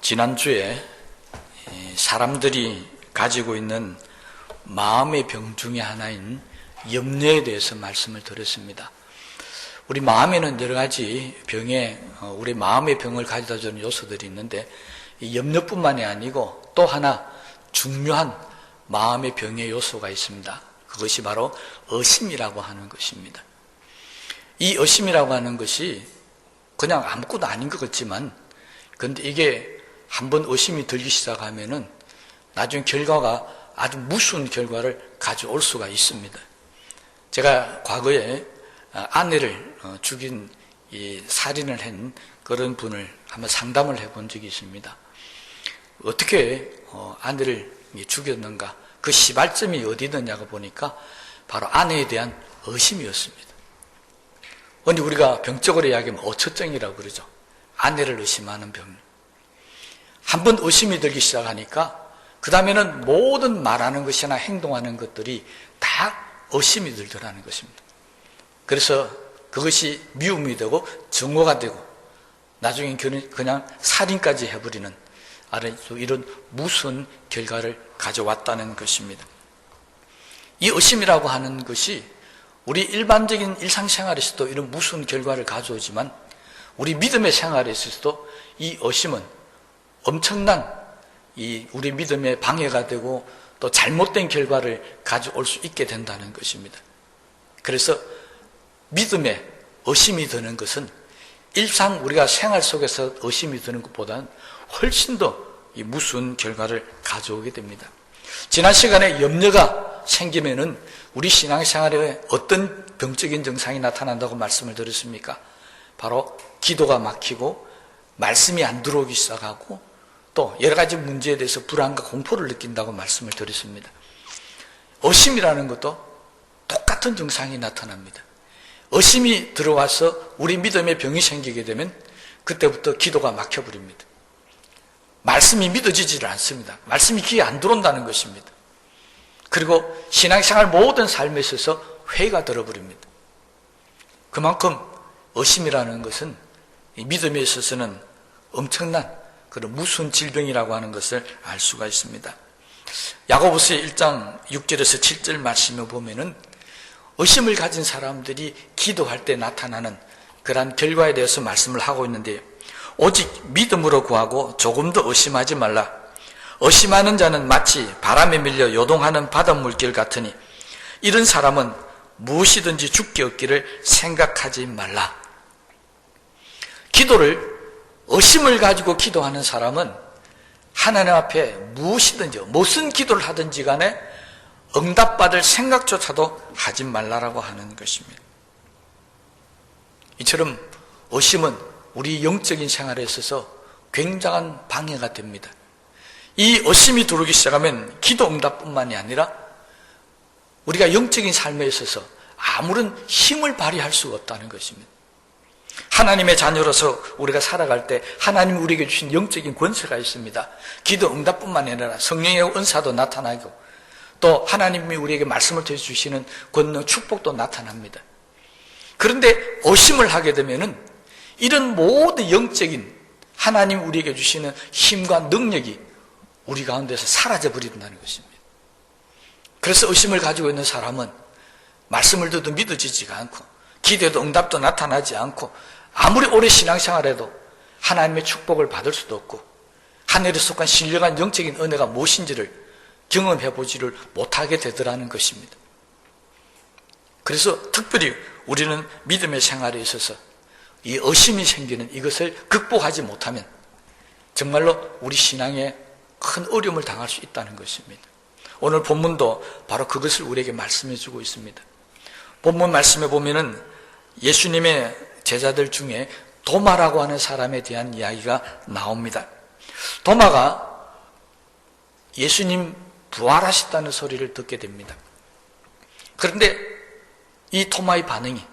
지난주에 사람들이 가지고 있는 마음의 병 중에 하나인 염려에 대해서 말씀을 드렸습니다. 우리 마음에는 여러 가지 병에 우리 마음의 병을 가져다 주는 요소들이 있는데 이 염려뿐만이 아니고 또 하나 중요한 마음의 병의 요소가 있습니다. 그것이 바로 의심이라고 하는 것입니다. 이 의심이라고 하는 것이 그냥 아무것도 아닌 것 같지만 그런데 이게 한번 의심이 들기 시작하면은 나중에 결과가 아주 무서운 결과를 가져올 수가 있습니다. 제가 과거에 아내를 죽인 살인을 한 그런 분을 한번 상담을 해본 적이 있습니다. 어떻게 아내를 죽였는가, 그 시발점이 어디 있느냐고 보니까 바로 아내에 대한 의심이었습니다. 근데 우리가 병적으로 이야기하면 어처증이라고 그러죠. 아내를 의심하는 병. 한번 의심이 들기 시작하니까 그 다음에는 모든 말하는 것이나 행동하는 것들이 다 의심이 들더라는 것입니다. 그래서 그것이 미움이 되고 증오가 되고 나중에 그냥 살인까지 해버리는 이런 무서운 결과를 가져왔다는 것입니다. 이 의심이라고 하는 것이 우리 일반적인 일상생활에서도 이런 무서운 결과를 가져오지만 우리 믿음의 생활에 있어서도 이 의심은 엄청난 우리 믿음에 방해가 되고 또 잘못된 결과를 가져올 수 있게 된다는 것입니다. 그래서 믿음에 의심이 드는 것은 일상 우리가 생활 속에서 의심이 드는 것보다는 훨씬 더 무서운 결과를 가져오게 됩니다. 지난 시간에 염려가 생기면은 우리 신앙생활에 어떤 병적인 증상이 나타난다고 말씀을 드렸습니까? 바로 기도가 막히고 말씀이 안 들어오기 시작하고 또 여러 가지 문제에 대해서 불안과 공포를 느낀다고 말씀을 드렸습니다. 의심이라는 것도 똑같은 증상이 나타납니다. 의심이 들어와서 우리 믿음의 병이 생기게 되면 그때부터 기도가 막혀버립니다. 말씀이 믿어지지를 않습니다. 말씀이 귀에 안 들어온다는 것입니다. 그리고 신앙생활 모든 삶에 있어서 회의가 들어버립니다. 그만큼 의심이라는 것은 믿음에 있어서는 엄청난 그런 무서운 질병이라고 하는 것을 알 수가 있습니다. 야고보서 1장 6절에서 7절 말씀을 보면은 의심을 가진 사람들이 기도할 때 나타나는 그러한 결과에 대해서 말씀을 하고 있는데, 오직 믿음으로 구하고 조금 더 의심하지 말라. 의심하는 자는 마치 바람에 밀려 요동하는 바닷물길 같으니 이런 사람은 무엇이든지 죽게 얻기를 생각하지 말라. 기도를 의심을 가지고 기도하는 사람은 하나님 앞에 무엇이든지 무슨 기도를 하든지 간에 응답받을 생각조차도 하지 말라라고 하는 것입니다. 이처럼 의심은 우리 영적인 생활에 있어서 굉장한 방해가 됩니다. 이 의심이 들어오기 시작하면 기도 응답뿐만이 아니라 우리가 영적인 삶에 있어서 아무런 힘을 발휘할 수가 없다는 것입니다. 하나님의 자녀로서 우리가 살아갈 때 하나님이 우리에게 주신 영적인 권세가 있습니다. 기도 응답뿐만 아니라 성령의 은사도 나타나고 또 하나님이 우리에게 말씀을 주시는 권능, 축복도 나타납니다. 그런데 의심을 하게 되면은 이런 모든 영적인 하나님 우리에게 주시는 힘과 능력이 우리 가운데서 사라져 버린다는 것입니다. 그래서 의심을 가지고 있는 사람은 말씀을 듣도 믿어지지가 않고 기도에도 응답도 나타나지 않고 아무리 오래 신앙생활해도 하나님의 축복을 받을 수도 없고 하늘에 속한 신령한 영적인 은혜가 무엇인지를 경험해보지를 못하게 되더라는 것입니다. 그래서 특별히 우리는 믿음의 생활에 있어서 이 의심이 생기는 이것을 극복하지 못하면 정말로 우리 신앙에 큰 어려움을 당할 수 있다는 것입니다. 오늘 본문도 바로 그것을 우리에게 말씀해 주고 있습니다. 본문 말씀에 보면은 예수님의 제자들 중에 도마라고 하는 사람에 대한 이야기가 나옵니다. 도마가 예수님 부활하셨다는 소리를 듣게 됩니다. 그런데 이 도마의 반응이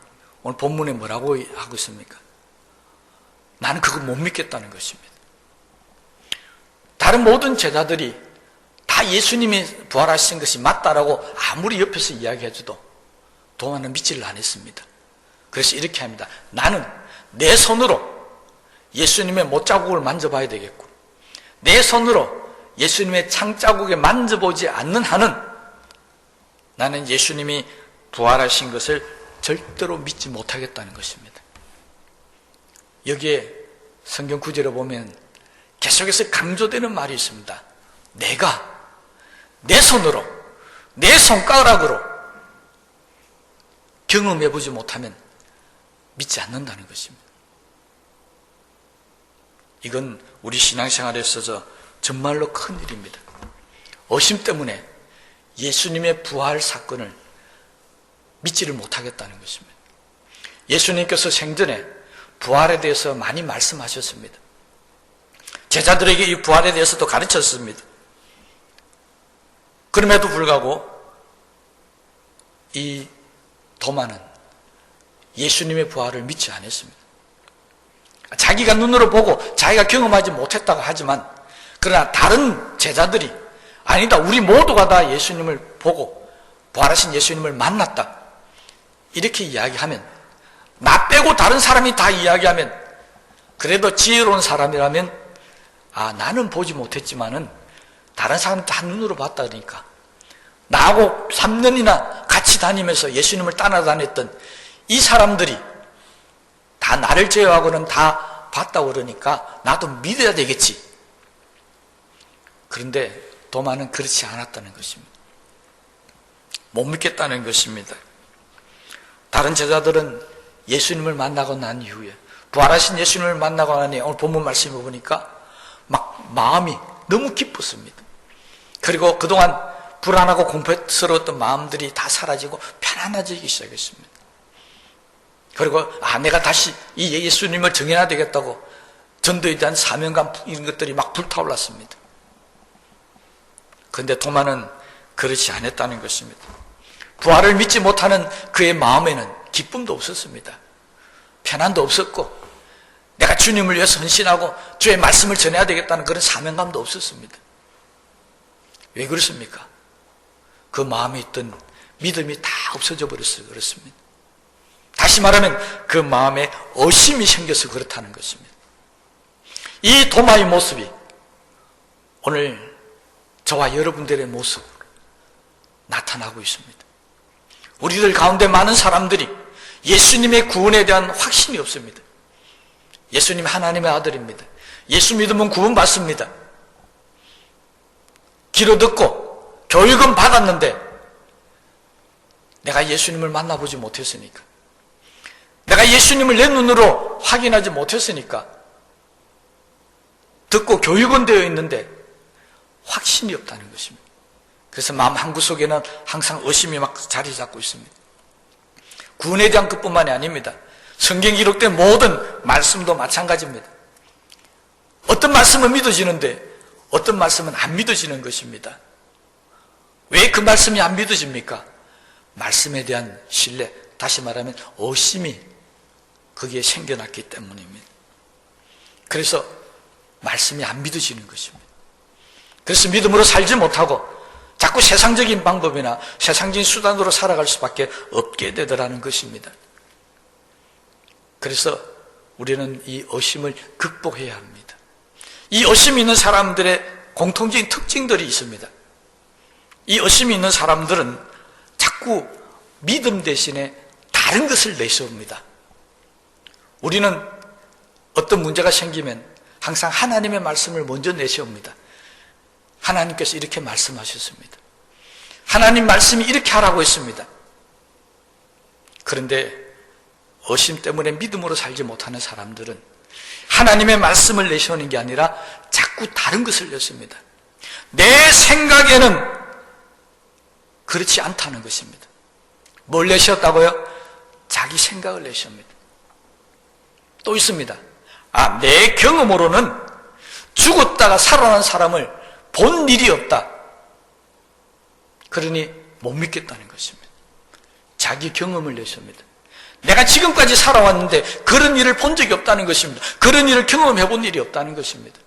오늘 본문에 뭐라고 하고 있습니까? 나는 그거 못 믿겠다는 것입니다. 다른 모든 제자들이 다 예수님이 부활하신 것이 맞다라고 아무리 옆에서 이야기해줘도 도마는 믿지를 않았습니다. 그래서 이렇게 합니다. 나는 내 손으로 예수님의 못자국을 만져봐야 되겠고 내 손으로 예수님의 창자국에 만져보지 않는 한은 나는 예수님이 부활하신 것을 절대로 믿지 못하겠다는 것입니다. 여기에 성경 구절에 보면 계속해서 강조되는 말이 있습니다. 내가 내 손으로, 내 손가락으로 경험해보지 못하면 믿지 않는다는 것입니다. 이건 우리 신앙생활에 있어서 정말로 큰 일입니다. 의심 때문에 예수님의 부활 사건을 믿지를 못하겠다는 것입니다. 예수님께서 생전에 부활에 대해서 많이 말씀하셨습니다. 제자들에게 이 부활에 대해서도 가르쳤습니다. 그럼에도 불구하고 이 도마는 예수님의 부활을 믿지 않았습니다. 자기가 눈으로 보고 자기가 경험하지 못했다고 하지만, 그러나 다른 제자들이 아니다, 우리 모두가 다 예수님을 보고 부활하신 예수님을 만났다, 이렇게 이야기하면, 나 빼고 다른 사람이 다 이야기하면, 그래도 지혜로운 사람이라면 나는 보지 못했지만은 다른 사람 다 눈으로 봤다 그러니까, 나하고 3년이나 같이 다니면서 예수님을 따라다녔던 이 사람들이 다 나를 제외하고는 다 봤다고 그러니까 나도 믿어야 되겠지. 그런데 도마는 그렇지 않았다는 것입니다. 못 믿겠다는 것입니다. 다른 제자들은 예수님을 만나고 난 이후에, 부활하신 예수님을 만나고 나니 오늘 본문 말씀을 보니까 막 마음이 너무 기뻤습니다. 그리고 그동안 불안하고 공포스러웠던 마음들이 다 사라지고 편안해지기 시작했습니다. 그리고 내가 다시 이 예수님을 정해야 되겠다고 전도에 대한 사명감, 이런 것들이 막 불타올랐습니다. 그런데 도마는 그렇지 않았다는 것입니다. 부활을 믿지 못하는 그의 마음에는 기쁨도 없었습니다. 편안도 없었고, 내가 주님을 위해서 헌신하고 주의 말씀을 전해야 되겠다는 그런 사명감도 없었습니다. 왜 그렇습니까? 그 마음에 있던 믿음이 다 없어져 버렸어요. 그렇습니다. 다시 말하면 그 마음에 의심이 생겨서 그렇다는 것입니다. 이 도마의 모습이 오늘 저와 여러분들의 모습으로 나타나고 있습니다. 우리들 가운데 많은 사람들이 예수님의 구원에 대한 확신이 없습니다. 예수님 하나님의 아들입니다. 예수 믿으면 구원받습니다. 귀로 듣고 교육은 받았는데 내가 예수님을 만나보지 못했으니까, 내가 예수님을 내 눈으로 확인하지 못했으니까, 듣고 교육은 되어 있는데 확신이 없다는 것입니다. 그래서 마음 한구석에는 항상 의심이 막 자리 잡고 있습니다. 구원에 대한 것뿐만이 아닙니다. 성경 기록된 모든 말씀도 마찬가지입니다. 어떤 말씀은 믿어지는데 어떤 말씀은 안 믿어지는 것입니다. 왜 그 말씀이 안 믿어집니까? 말씀에 대한 신뢰, 다시 말하면 의심이 거기에 생겨났기 때문입니다. 그래서 말씀이 안 믿어지는 것입니다. 그래서 믿음으로 살지 못하고 자꾸 세상적인 방법이나 세상적인 수단으로 살아갈 수밖에 없게 되더라는 것입니다. 그래서 우리는 이 의심을 극복해야 합니다. 이 의심이 있는 사람들의 공통적인 특징들이 있습니다. 이 의심이 있는 사람들은 자꾸 믿음 대신에 다른 것을 내세웁니다. 우리는 어떤 문제가 생기면 항상 하나님의 말씀을 먼저 내세웁니다. 하나님께서 이렇게 말씀하셨습니다. 하나님 말씀이 이렇게 하라고 했습니다. 그런데 의심 때문에 믿음으로 살지 못하는 사람들은 하나님의 말씀을 내세우는 게 아니라 자꾸 다른 것을 내십니다. 내 생각에는 그렇지 않다는 것입니다. 뭘 내셨다고요? 자기 생각을 내십니다. 또 있습니다. 내 경험으로는 죽었다가 살아난 사람을 본 일이 없다. 그러니 못 믿겠다는 것입니다. 자기 경험을 내십니다. 내가 지금까지 살아왔는데 그런 일을 본 적이 없다는 것입니다. 그런 일을 경험해 본 일이 없다는 것입니다.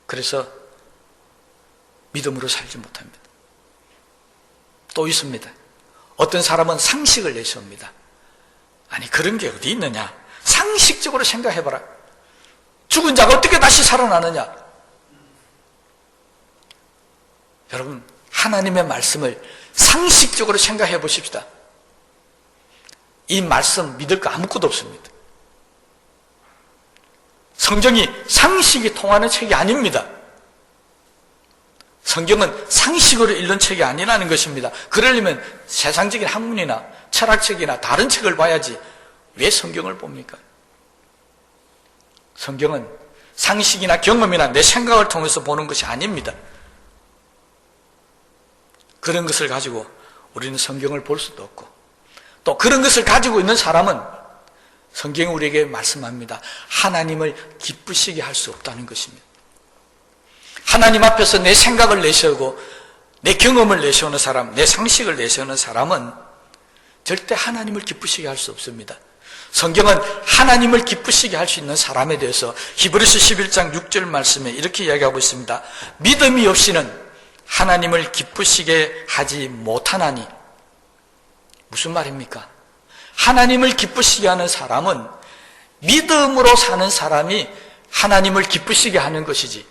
그래서 믿음으로 살지 못합니다. 또 있습니다. 어떤 사람은 상식을 내세웁니다. 아니 그런 게 어디 있느냐. 상식적으로 생각해봐라. 죽은 자가 어떻게 다시 살아나느냐? 여러분, 하나님의 말씀을 상식적으로 생각해 보십시다. 이 말씀 믿을 거 아무것도 없습니다. 성경이 상식이 통하는 책이 아닙니다. 성경은 상식으로 읽는 책이 아니라는 것입니다. 그러려면 세상적인 학문이나 철학책이나 다른 책을 봐야지 왜 성경을 봅니까? 성경은 상식이나 경험이나 내 생각을 통해서 보는 것이 아닙니다. 그런 것을 가지고 우리는 성경을 볼 수도 없고, 또 그런 것을 가지고 있는 사람은 성경이 우리에게 말씀합니다. 하나님을 기쁘시게 할 수 없다는 것입니다. 하나님 앞에서 내 생각을 내세우고 내 경험을 내세우는 사람, 내 상식을 내세우는 사람은 절대 하나님을 기쁘시게 할 수 없습니다. 성경은 하나님을 기쁘시게 할 수 있는 사람에 대해서 히브리서 11장 6절 말씀에 이렇게 이야기하고 있습니다. 믿음이 없이는 하나님을 기쁘시게 하지 못하나니. 무슨 말입니까? 하나님을 기쁘시게 하는 사람은 믿음으로 사는 사람이 하나님을 기쁘시게 하는 것이지,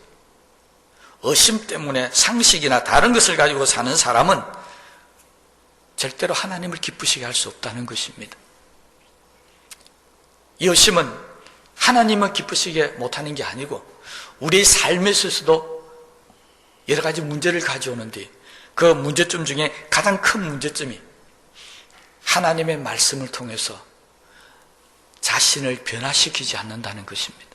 의심 때문에 상식이나 다른 것을 가지고 사는 사람은 절대로 하나님을 기쁘시게 할 수 없다는 것입니다. 이 의심은 하나님을 기쁘시게 못하는 게 아니고 우리의 삶에 있어서도 여러 가지 문제를 가져오는데, 그 문제점 중에 가장 큰 문제점이 하나님의 말씀을 통해서 자신을 변화시키지 않는다는 것입니다.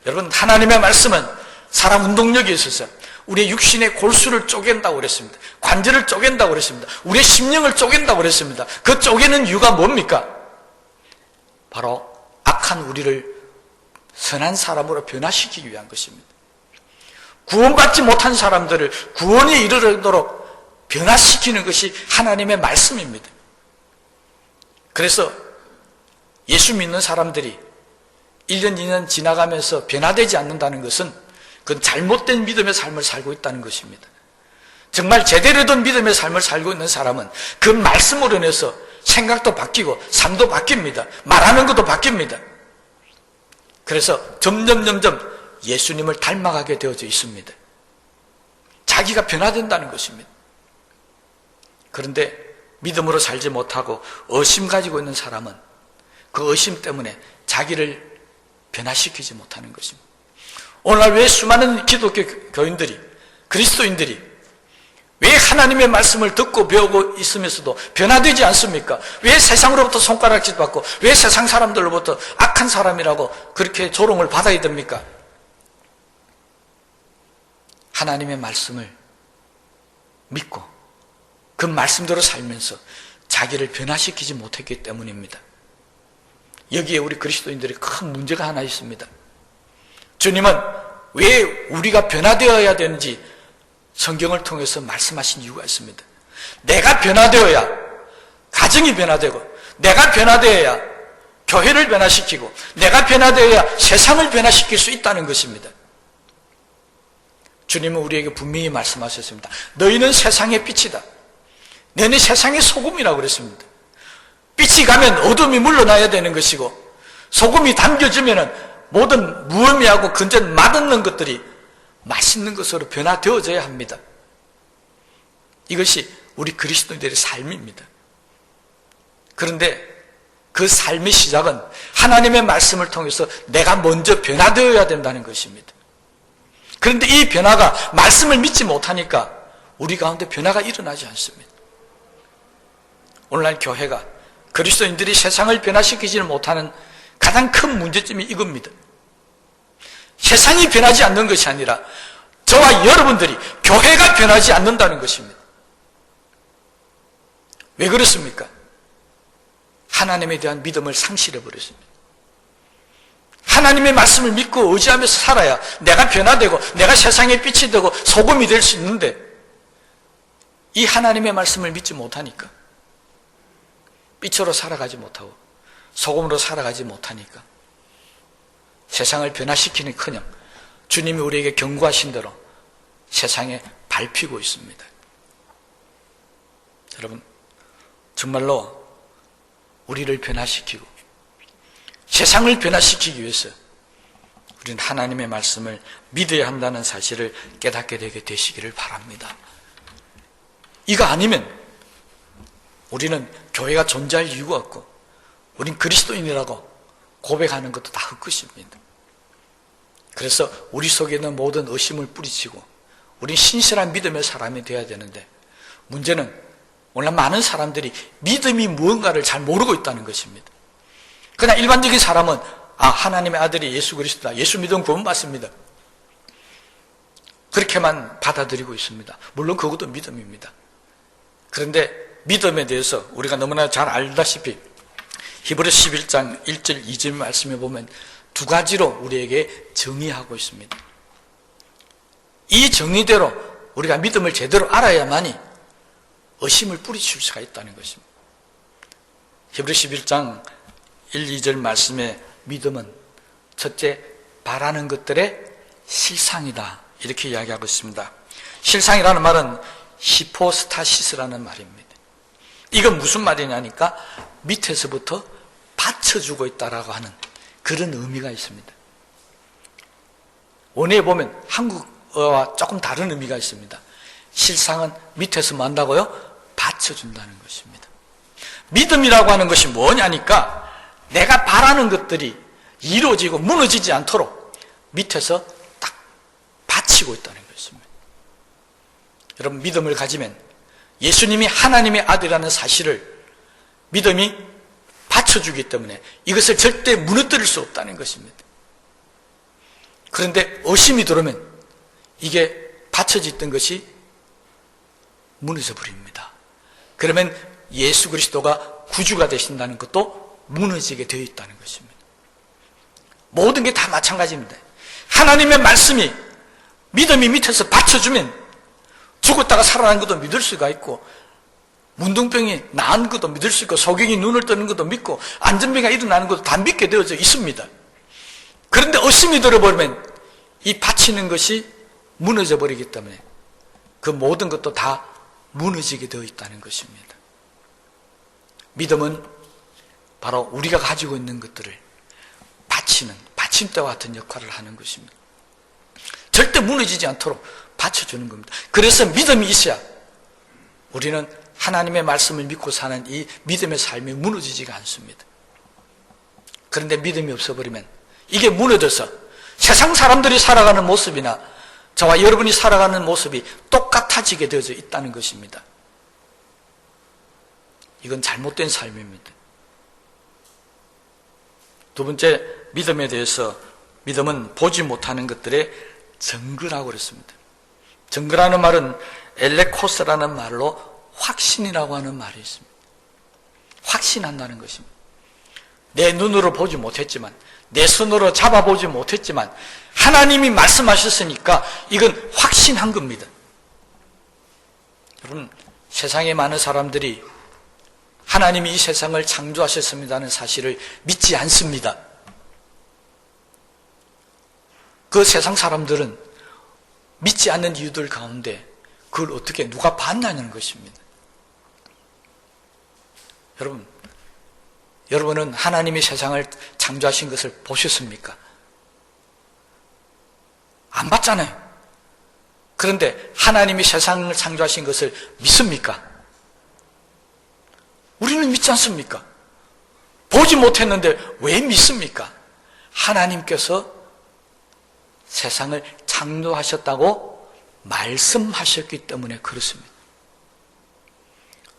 여러분, 하나님의 말씀은 사람 운동력이 있어서 우리의 육신의 골수를 쪼갠다고 그랬습니다. 관절을 쪼갠다고 그랬습니다. 우리의 심령을 쪼갠다고 그랬습니다. 그 쪼개는 이유가 뭡니까? 바로 악한 우리를 선한 사람으로 변화시키기 위한 것입니다. 구원받지 못한 사람들을 구원에 이르도록 변화시키는 것이 하나님의 말씀입니다. 그래서 예수 믿는 사람들이 1년, 2년 지나가면서 변화되지 않는다는 것은 그건 잘못된 믿음의 삶을 살고 있다는 것입니다. 정말 제대로 된 믿음의 삶을 살고 있는 사람은 그 말씀으로 인해서 생각도 바뀌고 삶도 바뀝니다. 말하는 것도 바뀝니다. 그래서 점점 예수님을 닮아가게 되어져 있습니다. 자기가 변화된다는 것입니다. 그런데 믿음으로 살지 못하고 의심 가지고 있는 사람은 그 의심 때문에 자기를 변화시키지 못하는 것입니다. 오늘날 왜 수많은 기독교 교인들이, 그리스도인들이 왜 하나님의 말씀을 듣고 배우고 있으면서도 변화되지 않습니까? 왜 세상으로부터 손가락질 받고 왜 세상 사람들로부터 악한 사람이라고 그렇게 조롱을 받아야 됩니까? 하나님의 말씀을 믿고 그 말씀대로 살면서 자기를 변화시키지 못했기 때문입니다. 여기에 우리 그리스도인들의 큰 문제가 하나 있습니다. 주님은 왜 우리가 변화되어야 되는지 성경을 통해서 말씀하신 이유가 있습니다. 내가 변화되어야 가정이 변화되고, 내가 변화되어야 교회를 변화시키고, 내가 변화되어야 세상을 변화시킬 수 있다는 것입니다. 주님은 우리에게 분명히 말씀하셨습니다. 너희는 세상의 빛이다. 너희는 세상의 소금이라고 그랬습니다. 빛이 가면 어둠이 물러나야 되는 것이고, 소금이 담겨지면 모든 무의미하고 건전 맛없는 것들이 맛있는 것으로 변화되어져야 합니다. 이것이 우리 그리스도인들의 삶입니다. 그런데 그 삶의 시작은 하나님의 말씀을 통해서 내가 먼저 변화되어야 된다는 것입니다. 그런데 이 변화가 말씀을 믿지 못하니까 우리 가운데 변화가 일어나지 않습니다. 오늘날 교회가, 그리스도인들이 세상을 변화시키지는 못하는 가장 큰 문제점이 이겁니다. 세상이 변하지 않는 것이 아니라 저와 여러분들이, 교회가 변하지 않는다는 것입니다. 왜 그렇습니까? 하나님에 대한 믿음을 상실해 버렸습니다. 하나님의 말씀을 믿고 의지하면서 살아야 내가 변화되고 내가 세상의 빛이 되고 소금이 될 수 있는데, 이 하나님의 말씀을 믿지 못하니까, 빛으로 살아가지 못하고 소금으로 살아가지 못하니까 세상을 변화시키는커녕 주님이 우리에게 경고하신 대로 세상에 밟히고 있습니다. 여러분, 정말로 우리를 변화시키고 세상을 변화시키기 위해서 우리는 하나님의 말씀을 믿어야 한다는 사실을 깨닫게 되게 되시기를 바랍니다. 이거 아니면 우리는 교회가 존재할 이유가 없고 우린 그리스도인이라고 고백하는 것도 다 헛것입니다. 그래서 우리 속에 있는 모든 의심을 뿌리치고 우린 신실한 믿음의 사람이 되어야 되는데, 문제는 오늘 많은 사람들이 믿음이 무언가를 잘 모르고 있다는 것입니다. 그냥 일반적인 사람은 하나님의 아들이 예수 그리스도다, 예수 믿으면 구원받습니다, 그렇게만 받아들이고 있습니다. 물론 그것도 믿음입니다. 그런데 믿음에 대해서 우리가 너무나 잘 알다시피 히브리서 11장 1절 2절 말씀에 보면 두 가지로 우리에게 정의하고 있습니다. 이 정의대로 우리가 믿음을 제대로 알아야만이 의심을 뿌리칠 수가 있다는 것입니다. 히브리서 11장 1, 2절 말씀에 믿음은 첫째, 바라는 것들의 실상이다, 이렇게 이야기하고 있습니다. 실상이라는 말은 히포스타시스라는 말입니다. 이건 무슨 말이냐니까 밑에서부터 받쳐주고 있다라고 하는 그런 의미가 있습니다. 원어에 보면 한국어와 조금 다른 의미가 있습니다. 실상은 밑에서 뭐 한다고요? 받쳐준다는 것입니다. 믿음이라고 하는 것이 뭐냐니까 내가 바라는 것들이 이루어지고 무너지지 않도록 밑에서 딱 받치고 있다는 것입니다. 여러분, 믿음을 가지면 예수님이 하나님의 아들이라는 사실을 믿음이 받쳐주기 때문에 이것을 절대 무너뜨릴 수 없다는 것입니다. 그런데 의심이 들어오면 이게 받쳐졌던 것이 무너져 버립니다. 그러면 예수 그리스도가 구주가 되신다는 것도 무너지게 되어 있다는 것입니다. 모든 게 다 마찬가지입니다. 하나님의 말씀이 믿음이 밑에서 받쳐주면 죽었다가 살아난 것도 믿을 수가 있고, 문둥병이 나은 것도 믿을 수 있고, 소경이 눈을 뜨는 것도 믿고, 안전병이 일어나는 것도 다 믿게 되어져 있습니다. 그런데 의심이 들어버리면 이 받치는 것이 무너져 버리기 때문에 그 모든 것도 다 무너지게 되어 있다는 것입니다. 믿음은 바로 우리가 가지고 있는 것들을 받치는, 받침대와 같은 역할을 하는 것입니다. 절대 무너지지 않도록 받쳐주는 겁니다. 그래서 믿음이 있어야 우리는 하나님의 말씀을 믿고 사는 이 믿음의 삶이 무너지지가 않습니다. 그런데 믿음이 없어버리면 이게 무너져서 세상 사람들이 살아가는 모습이나 저와 여러분이 살아가는 모습이 똑같아지게 되어져 있다는 것입니다. 이건 잘못된 삶입니다. 두 번째, 믿음에 대해서, 믿음은 보지 못하는 것들의 증거라고 그랬습니다. 증거라는 말은 엘레코스라는 말로 확신이라고 하는 말이 있습니다. 확신한다는 것입니다. 내 눈으로 보지 못했지만, 내 손으로 잡아보지 못했지만 하나님이 말씀하셨으니까 이건 확신한 겁니다. 여러분, 세상에 많은 사람들이 하나님이 이 세상을 창조하셨습니다는 사실을 믿지 않습니다. 그 세상 사람들은 믿지 않는 이유들 가운데 그걸 어떻게 누가 봤냐는 것입니다. 여러분은 하나님이 세상을 창조하신 것을 보셨습니까? 안 봤잖아요. 그런데 하나님이 세상을 창조하신 것을 믿습니까? 우리는 믿지 않습니까? 보지 못했는데 왜 믿습니까? 하나님께서 세상을 창조하셨다고 말씀하셨기 때문에 그렇습니다.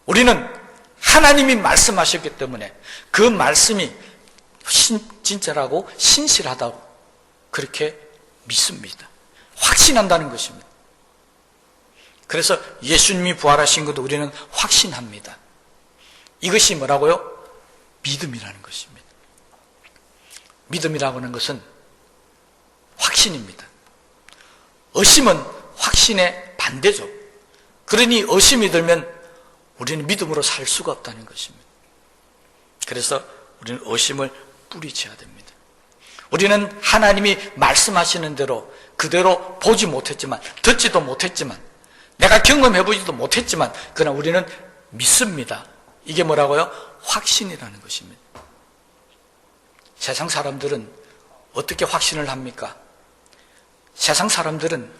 우리는 하나님이 말씀하셨기 때문에 그 말씀이 진짜라고 신실하다고 그렇게 믿습니다. 확신한다는 것입니다. 그래서 예수님이 부활하신 것도 우리는 확신합니다. 이것이 뭐라고요? 믿음이라는 것입니다. 믿음이라고 하는 것은 확신입니다. 의심은 확신의 반대죠. 그러니 의심이 들면 우리는 믿음으로 살 수가 없다는 것입니다. 그래서 우리는 의심을 뿌리쳐야 됩니다. 우리는 하나님이 말씀하시는 대로 그대로 보지 못했지만, 듣지도 못했지만, 내가 경험해보지도 못했지만 그러나 우리는 믿습니다. 이게 뭐라고요? 확신이라는 것입니다. 세상 사람들은 어떻게 확신을 합니까? 세상 사람들은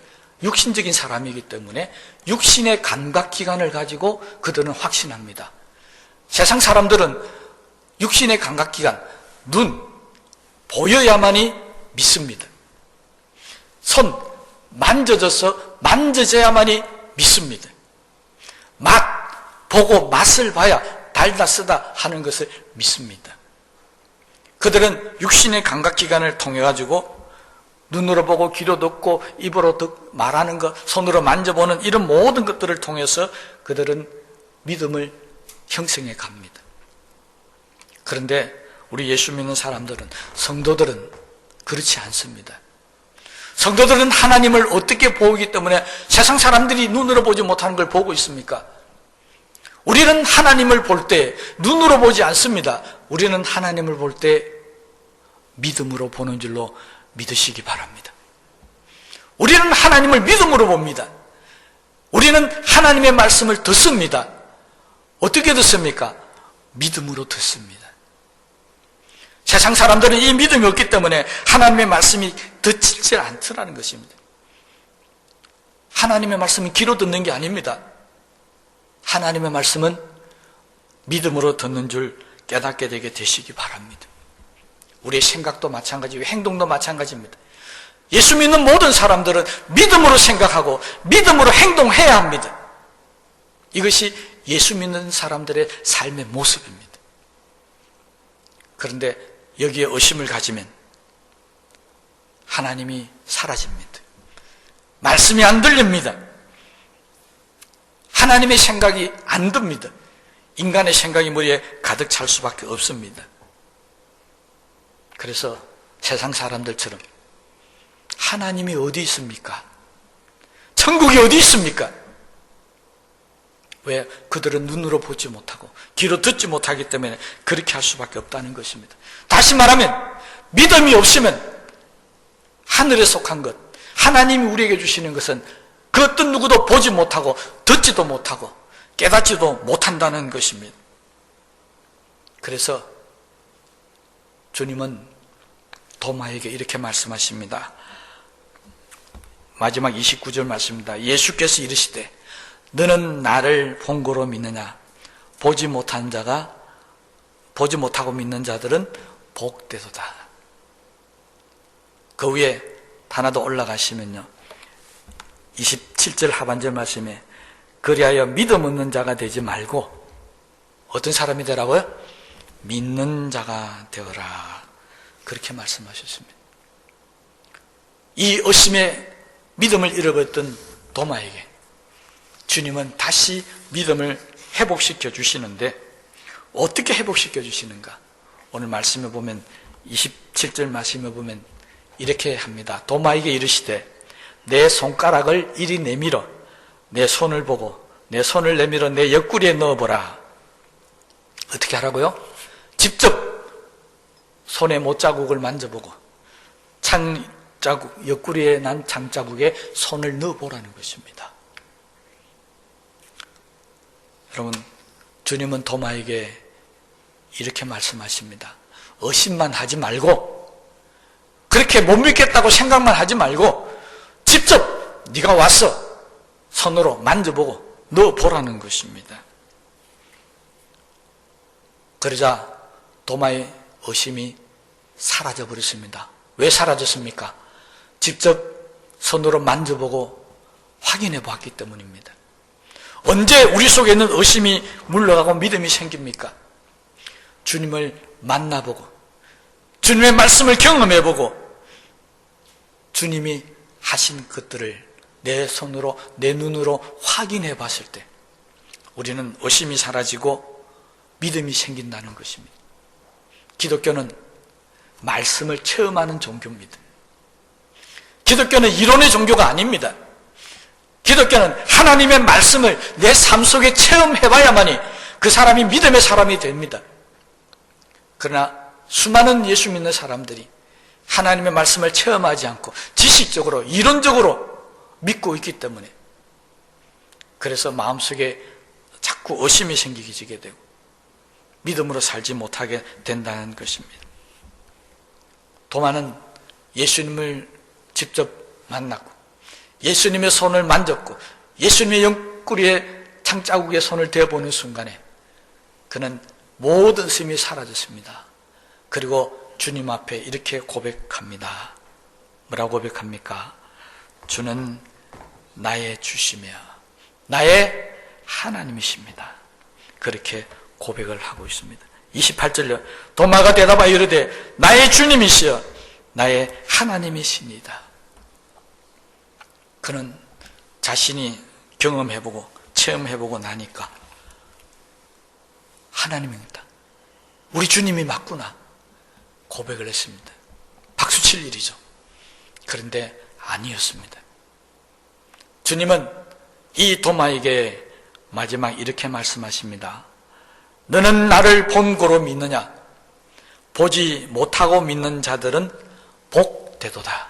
육신적인 사람이기 때문에 육신의 감각기관을 가지고 그들은 확신합니다. 세상 사람들은 육신의 감각기관, 눈, 보여야만이 믿습니다. 손, 만져져야만이 믿습니다. 맛, 보고 맛을 봐야 달다 쓰다 하는 것을 믿습니다. 그들은 육신의 감각기관을 통해 가지고 눈으로 보고 귀로 듣고 입으로 말하는 것, 손으로 만져보는 이런 모든 것들을 통해서 그들은 믿음을 형성해 갑니다. 그런데 우리 예수 믿는 사람들은, 성도들은 그렇지 않습니다. 성도들은 하나님을 어떻게 보기 때문에 세상 사람들이 눈으로 보지 못하는 걸 보고 있습니까? 우리는 하나님을 볼 때 눈으로 보지 않습니다. 우리는 하나님을 볼 때 믿음으로 보는 줄로 믿으시기 바랍니다. 우리는 하나님을 믿음으로 봅니다. 우리는 하나님의 말씀을 듣습니다. 어떻게 듣습니까? 믿음으로 듣습니다. 세상 사람들은 이 믿음이 없기 때문에 하나님의 말씀이 듣지 않더라는 것입니다. 하나님의 말씀은 귀로 듣는 게 아닙니다. 하나님의 말씀은 믿음으로 듣는 줄 깨닫게 되게 되시기 바랍니다. 우리의 생각도 마찬가지고 행동도 마찬가지입니다. 예수 믿는 모든 사람들은 믿음으로 생각하고 믿음으로 행동해야 합니다. 이것이 예수 믿는 사람들의 삶의 모습입니다. 그런데 여기에 의심을 가지면 하나님이 사라집니다. 말씀이 안 들립니다. 하나님의 생각이 안 듭니다. 인간의 생각이 머리에 가득 찰 수밖에 없습니다. 그래서 세상 사람들처럼 하나님이 어디 있습니까? 천국이 어디 있습니까? 왜? 그들은 눈으로 보지 못하고 귀로 듣지 못하기 때문에 그렇게 할 수밖에 없다는 것입니다. 다시 말하면 믿음이 없으면 하늘에 속한 것, 하나님이 우리에게 주시는 것은 그 어떤 누구도 보지 못하고 듣지도 못하고 깨닫지도 못한다는 것입니다. 그래서 주님은 도마에게 이렇게 말씀하십니다. 마지막 29절 말씀입니다. 예수께서 이르시되 너는 나를 본 거로 믿느냐? 보지 못하고 믿는 자들은 복되도다. 그 위에 하나 더 올라가시면요, 27절 하반절 말씀에 그리하여 믿음 없는 자가 되지 말고 어떤 사람이 되라고요? 믿는 자가 되어라. 그렇게 말씀하셨습니다. 이 의심의 믿음을 잃어버렸던 도마에게 주님은 다시 믿음을 회복시켜 주시는데 어떻게 회복시켜 주시는가? 오늘 말씀에 보면 27절 말씀에 보면 이렇게 합니다. 도마에게 이르시되 내 손가락을 이리 내밀어 내 손을 보고 내 손을 내밀어 내 옆구리에 넣어보라. 어떻게 하라고요? 직접 손의 못자국을 만져보고 창자국, 옆구리에 난 창자국에 손을 넣어보라는 것입니다. 여러분, 주님은 도마에게 이렇게 말씀하십니다. 의심만 하지 말고 그렇게 못 믿겠다고 생각만 하지 말고 직접 네가 와서 손으로 만져보고 넣어보라는 것입니다. 그러자 도마의 의심이 사라져버렸습니다. 왜 사라졌습니까? 직접 손으로 만져보고 확인해 보았기 때문입니다. 언제 우리 속에 있는 의심이 물러가고 믿음이 생깁니까? 주님을 만나보고 주님의 말씀을 경험해보고 주님이 하신 것들을 내 손으로 내 눈으로 확인해 봤을 때 우리는 의심이 사라지고 믿음이 생긴다는 것입니다. 기독교는 말씀을 체험하는 종교입니다. 기독교는 이론의 종교가 아닙니다. 기독교는 하나님의 말씀을 내 삶 속에 체험해봐야만이 그 사람이 믿음의 사람이 됩니다. 그러나 수많은 예수 믿는 사람들이 하나님의 말씀을 체험하지 않고 지식적으로 이론적으로 믿고 있기 때문에 그래서 마음속에 자꾸 의심이 생기게 되고 믿음으로 살지 못하게 된다는 것입니다. 도마는 예수님을 직접 만났고 예수님의 손을 만졌고 예수님의 옆구리에 창자국에 손을 대보는 순간에 그는 모든 스님이 사라졌습니다. 그리고 주님 앞에 이렇게 고백합니다. 뭐라고 고백합니까? 주는 나의 주시며 나의 하나님이십니다. 그렇게 고백을 하고 있습니다. 28절요. 도마가 대답하여 이르되 나의 주님이시여 나의 하나님이시니다. 그는 자신이 경험해보고 체험해보고 나니까 하나님입니다. 우리 주님이 맞구나 고백을 했습니다. 박수칠 일이죠. 그런데 아니었습니다. 주님은 이 도마에게 마지막 이렇게 말씀하십니다. 너는 나를 본고로 믿느냐? 보지 못하고 믿는 자들은 복되도다.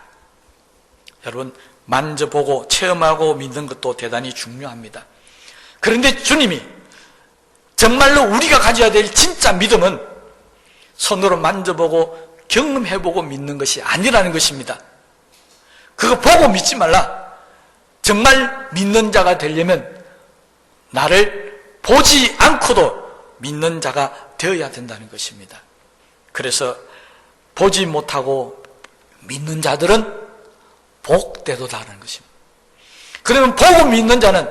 여러분, 만져보고 체험하고 믿는 것도 대단히 중요합니다. 그런데 주님이 정말로 우리가 가져야 될 진짜 믿음은 손으로 만져보고 경험해보고 믿는 것이 아니라는 것입니다. 그거 보고 믿지 말라. 정말 믿는 자가 되려면 나를 보지 않고도 믿는 자가 되어야 된다는 것입니다. 그래서 보지 못하고 믿는 자들은 복되도다라는 것입니다. 그러면 보고 믿는 자는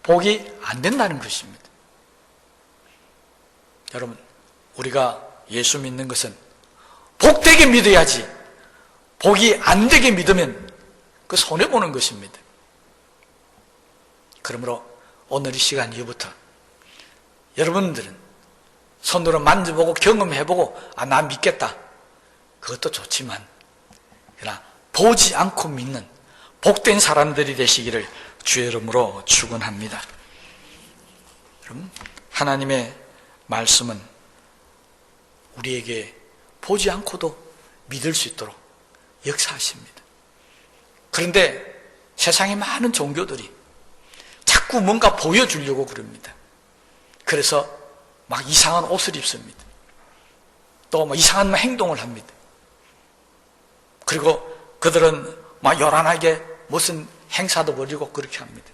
복이 안 된다는 것입니다. 여러분, 우리가 예수 믿는 것은 복되게 믿어야지 복이 안 되게 믿으면 그 손해보는 것입니다. 그러므로 오늘 이 시간 이후부터 여러분들은 손으로 만져보고 경험해보고 나 믿겠다. 그것도 좋지만 그러나 보지 않고 믿는 복된 사람들이 되시기를 주의 이름으로 축원합니다. 그럼 하나님의 말씀은 우리에게 보지 않고도 믿을 수 있도록 역사하십니다. 그런데 세상에 많은 종교들이 자꾸 뭔가 보여주려고 그럽니다. 그래서 막 이상한 옷을 입습니다. 또 막 이상한 행동을 합니다. 그리고 그들은 막 요란하게 무슨 행사도 벌이고 그렇게 합니다.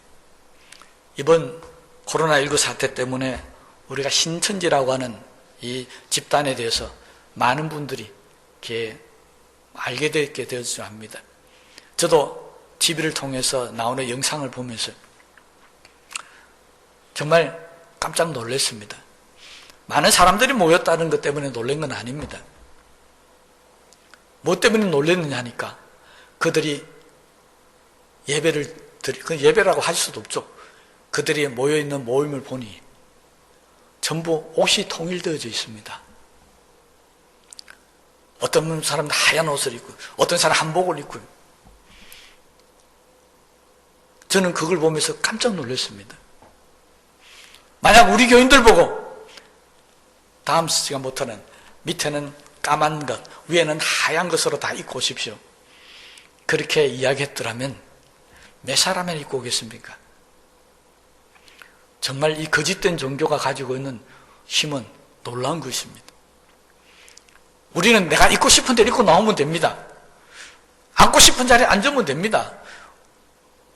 이번 코로나19 사태 때문에 우리가 신천지라고 하는 이 집단에 대해서 많은 분들이 이렇게 알게 되게 되었을 합니다. 저도 TV를 통해서 나오는 영상을 보면서 정말 깜짝 놀랐습니다. 많은 사람들이 모였다는 것 때문에 놀란 건 아닙니다. 뭐 때문에 놀랐느냐 하니까 그들이 그 예배라고 할 수도 없죠. 그들이 모여있는 모임을 보니 전부 옷이 통일되어져 있습니다. 어떤 사람은 하얀 옷을 입고 어떤 사람은 한복을 입고 저는 그걸 보면서 깜짝 놀랐습니다. 만약 우리 교인들 보고 다음 시간부터는 밑에는 까만 것, 위에는 하얀 것으로 다 입고 오십시오. 그렇게 이야기했더라면 몇 사람이 입고 오겠습니까? 정말 이 거짓된 종교가 가지고 있는 힘은 놀라운 것입니다. 우리는 내가 입고 싶은 대로 입고 나오면 됩니다. 앉고 싶은 자리에 앉으면 됩니다.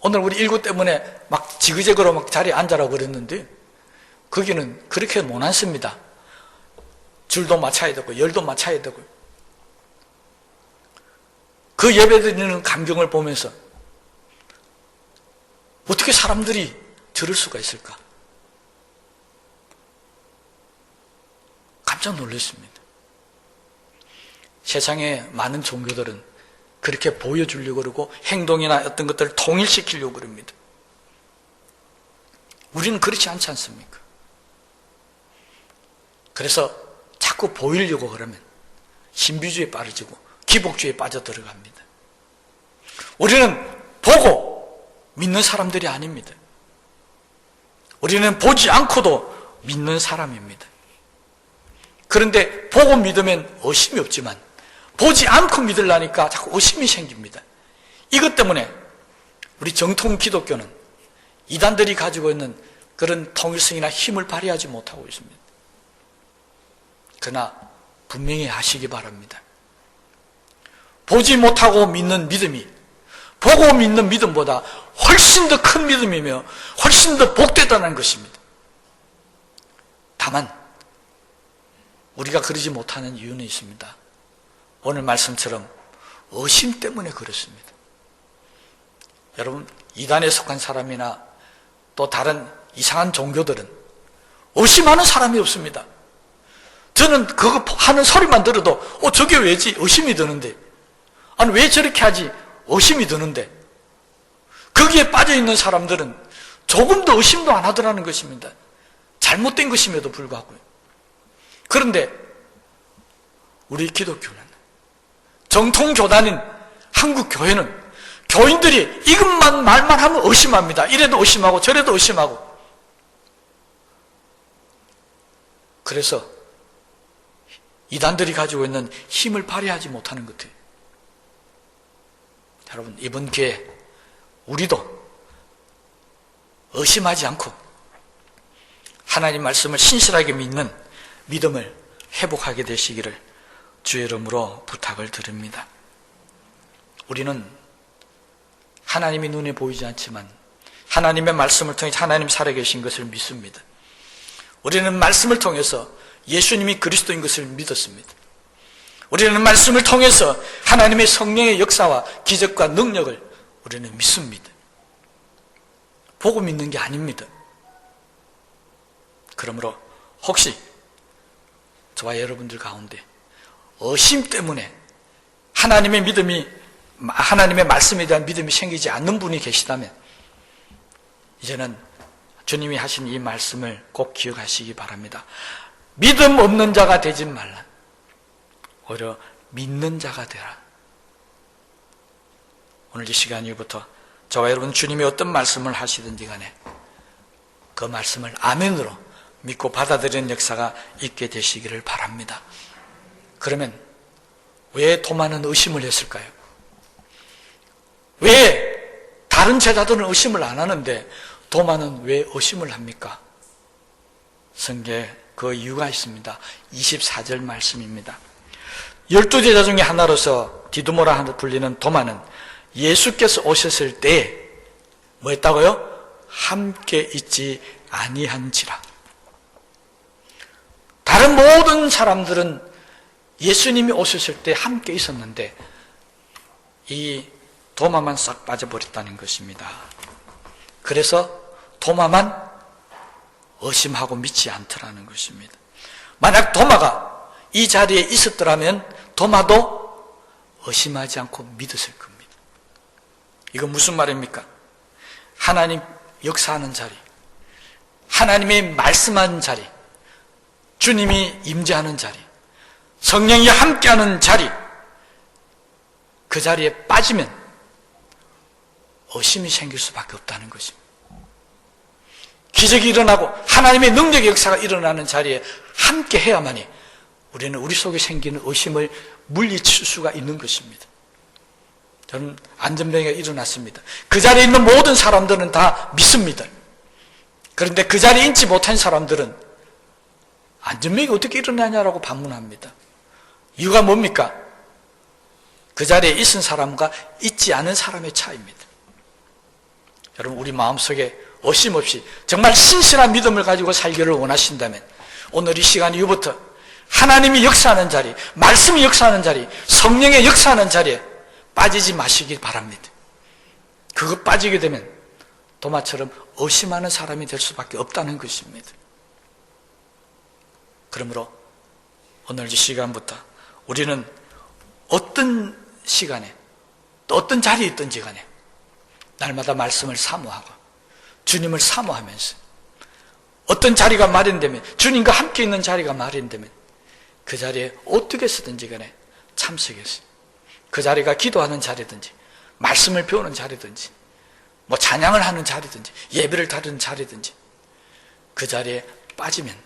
오늘 우리 일구 때문에 막 지그재그로 막 자리에 앉아라고 그랬는데 거기는 그렇게 못 앉습니다. 줄도 맞춰야 되고 열도 맞춰야 되고 그 예배드리는 감경을 보면서 어떻게 사람들이 저럴 수가 있을까? 깜짝 놀랐습니다. 세상에 많은 종교들은 그렇게 보여주려고 그러고 행동이나 어떤 것들을 통일시키려고 그럽니다. 우리는 그렇지 않지 않습니까? 그래서 자꾸 보이려고 그러면 신비주의에 빠져지고 기복주의에 빠져들어갑니다. 우리는 보고 믿는 사람들이 아닙니다. 우리는 보지 않고도 믿는 사람입니다. 그런데 보고 믿으면 의심이 없지만 보지 않고 믿으려니까 자꾸 의심이 생깁니다. 이것 때문에 우리 정통 기독교는 이단들이 가지고 있는 그런 통일성이나 힘을 발휘하지 못하고 있습니다. 그러나 분명히 아시기 바랍니다. 보지 못하고 믿는 믿음이 보고 믿는 믿음보다 훨씬 더 큰 믿음이며 훨씬 더 복되다는 것입니다. 다만 우리가 그러지 못하는 이유는 있습니다. 오늘 말씀처럼 의심 때문에 그렇습니다. 여러분, 이단에 속한 사람이나 또 다른 이상한 종교들은 의심하는 사람이 없습니다. 저는 그거 하는 소리만 들어도 저게 왜지? 의심이 드는데, 아니 왜 저렇게 하지? 의심이 드는데, 거기에 빠져있는 사람들은 조금도 의심도 안 하더라는 것입니다. 잘못된 것임에도 불구하고요. 그런데 우리 기독교는, 정통교단인 한국교회는 교인들이 이것만 말만 하면 의심합니다. 이래도 의심하고 저래도 의심하고. 그래서 이단들이 가지고 있는 힘을 발휘하지 못하는 것 같아요. 여러분, 이번 기회에 우리도 의심하지 않고 하나님 말씀을 신실하게 믿는 믿음을 회복하게 되시기를 주의 이름으로 부탁을 드립니다. 우리는 하나님이 눈에 보이지 않지만 하나님의 말씀을 통해 하나님 살아계신 것을 믿습니다. 우리는 말씀을 통해서 예수님이 그리스도인 것을 믿었습니다. 우리는 말씀을 통해서 하나님의 성령의 역사와 기적과 능력을 우리는 믿습니다. 보고 믿는 게 아닙니다. 그러므로 혹시 저와 여러분들 가운데 의심 때문에 하나님의 믿음이, 하나님의 말씀에 대한 믿음이 생기지 않는 분이 계시다면 이제는 주님이 하신 이 말씀을 꼭 기억하시기 바랍니다. 믿음 없는 자가 되지 말라. 오히려 믿는 자가 되라. 오늘 이 시간 이후부터 저와 여러분 주님이 어떤 말씀을 하시든지 간에 그 말씀을 아멘으로 믿고 받아들이는 역사가 있게 되시기를 바랍니다. 그러면 왜 도마는 의심을 했을까요? 왜 다른 제자들은 의심을 안 하는데 도마는 왜 의심을 합니까? 성경에 그 이유가 있습니다. 24절 말씀입니다. 12제자 중에 하나로서 디두모라 불리는 도마는 예수께서 오셨을 때 뭐 했다고요? 함께 있지 아니한지라. 다른 모든 사람들은 예수님이 오셨을 때 함께 있었는데 이 도마만 싹 빠져버렸다는 것입니다. 그래서 도마만 의심하고 믿지 않더라는 것입니다. 만약 도마가 이 자리에 있었더라면 도마도 의심하지 않고 믿었을 겁니다. 이건 무슨 말입니까? 하나님 역사하는 자리, 하나님의 말씀하는 자리, 주님이 임재하는 자리, 성령이 함께하는 자리, 그 자리에 빠지면 의심이 생길 수밖에 없다는 것입니다. 기적이 일어나고 하나님의 능력의 역사가 일어나는 자리에 함께 해야만이 우리는 우리 속에 생기는 의심을 물리칠 수가 있는 것입니다. 저는 안전병이가 일어났습니다. 그 자리에 있는 모든 사람들은 다 믿습니다. 그런데 그 자리에 있지 못한 사람들은 안전병이 어떻게 일어나냐라고 반문합니다. 이유가 뭡니까? 그 자리에 있은 사람과 있지 않은 사람의 차이입니다. 여러분, 우리 마음속에 의심 없이 정말 신실한 믿음을 가지고 살기를 원하신다면 오늘 이 시간 이후부터 하나님이 역사하는 자리, 말씀이 역사하는 자리, 성령의 역사하는 자리에 빠지지 마시기 바랍니다. 그거 빠지게 되면 도마처럼 의심하는 사람이 될 수밖에 없다는 것입니다. 그러므로 오늘 이 시간부터 우리는 어떤 시간에 또 어떤 자리에 있든지 간에 날마다 말씀을 사모하고 주님을 사모하면서 어떤 자리가 마련되면, 주님과 함께 있는 자리가 마련되면 그 자리에 어떻게 쓰든지 간에 참석해서 그 자리가 기도하는 자리든지 말씀을 배우는 자리든지 뭐 찬양을 하는 자리든지 예배를 다루는 자리든지 그 자리에 빠지면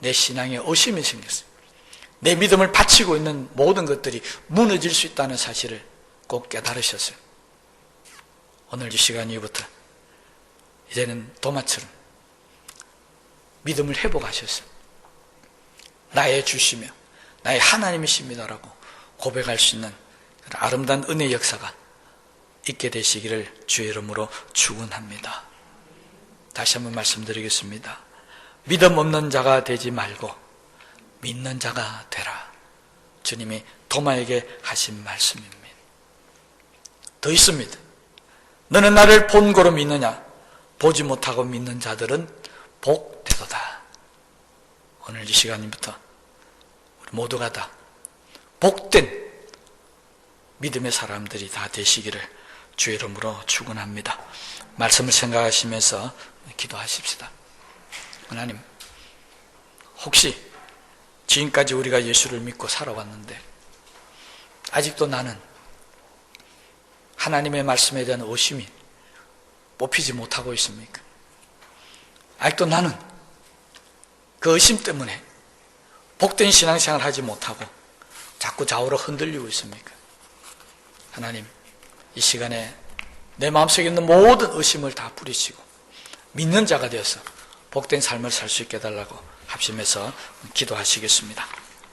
내 신앙에 의심이 생겼어요. 내 믿음을 바치고 있는 모든 것들이 무너질 수 있다는 사실을 꼭 깨달으셨어요. 오늘 이 시간 이후부터 이제는 도마처럼 믿음을 회복하셨어요. 나의 주시며 나의 하나님이십니다라고 고백할 수 있는 아름다운 은혜 역사가 있게 되시기를 주의 이름으로 축원합니다. 다시 한번 말씀드리겠습니다. 믿음 없는 자가 되지 말고 믿는 자가 되라. 주님이 도마에게 하신 말씀입니다. 더 있습니다. 너는 나를 본고로 믿느냐? 보지 못하고 믿는 자들은 복되도다. 오늘 이 시간부터 우리 모두가 다 복된 믿음의 사람들이 다 되시기를 주의 이름으로 축원합니다. 말씀을 생각하시면서 기도하십시다. 하나님, 혹시 지금까지 우리가 예수를 믿고 살아왔는데 아직도 나는 하나님의 말씀에 대한 의심이 뽑히지 못하고 있습니까? 아직도 나는 그 의심 때문에 복된 신앙생활을 하지 못하고 자꾸 좌우로 흔들리고 있습니까? 하나님, 이 시간에 내 마음속에 있는 모든 의심을 다 뿌리치고 믿는 자가 되어서 복된 삶을 살 수 있게 해달라고 합심해서 기도하시겠습니다.